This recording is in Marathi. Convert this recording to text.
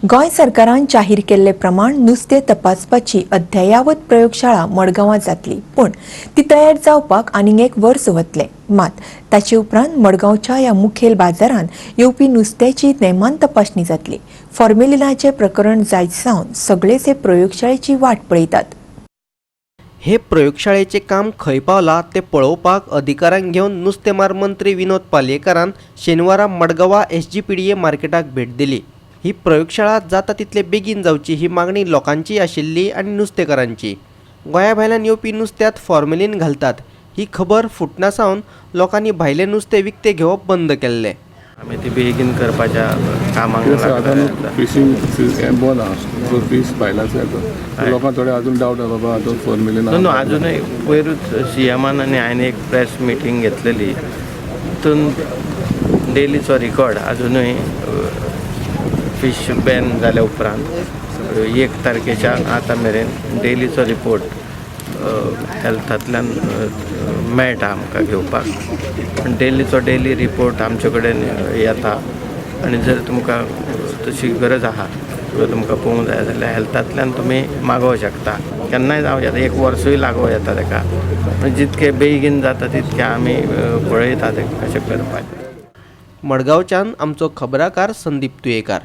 गोंय सरकारान जाहीर केल्ले प्रमाण नुस्तें तपासपाची अद्यायावत प्रयोगशाळा मडगांवां जातली, पूण ती तयार जावपाक आनीक एक वर्स वतलें. मात ताचे उपरांत मडगांवच्या ह्या मुखेल बाजारांत येवपी नुस्त्याची नेमान तपासणी जातली. फॉर्मेलिनाचें प्रकरण जायत सावन सगळेच हे प्रयोगशाळेची वाट पळयतात. हे प्रयोगशाळेचे काम खंय पावला ते पळोवपाक अधिकाऱ्यांक घेवन नुस्तेमार मंत्री विनोद पालयेकारान शेनवारा मडगांवां SGPDA मार्केटाक भेट दिली. ही प्रयोगशाळा जाता तितले बेगीन जावची ही मागणी लोकांची आशिल्ली आनी नुस्तेकारांची. गोंया भायल्यान येवपी नुस्त्यात फॉर्मेलिन घालतात ही खबर फुटना सावन लोकांनी भायले नुस्तें विकतें घेवप बंद केल्लें. आमी ती बेगीन करपाच्या कामाक फिशींग बंद आहा, सो फीश भायल्याच येता. लोकांक थोडे अजून डावट आहा बाबा हातूंत फॉर्मेलिन न्हू अजूनय पयरूच CMान आनी हांवें एक प्रेस मिटींग घेतलेली, तितून डेलीचो रिकॉर्ड अजूनय फीश बॅन जाल्या उपरांत 1 तारखेच्या आतां मेरेन डेलीचो रिपोर्ट हेल्थांतल्यान मेळटा आमकां घेवपाक. डेलीचो डेली रिपोर्ट आमचे कडेन येता आनी जर तुमकां तशी गरज आहा किंवा तुमकां पळोवंक जाय जाल्यार हेल्थांतल्यान तुमी मागोवंक शकता. केन्नाय जावं येता, 1 वर्सूय लागूं येता ताका. जितके बेगीन जाता तितके आमी पळयता तें कशें करपाचें. मडगांवच्यान आमचो खबराकार संदीप तुयेकार.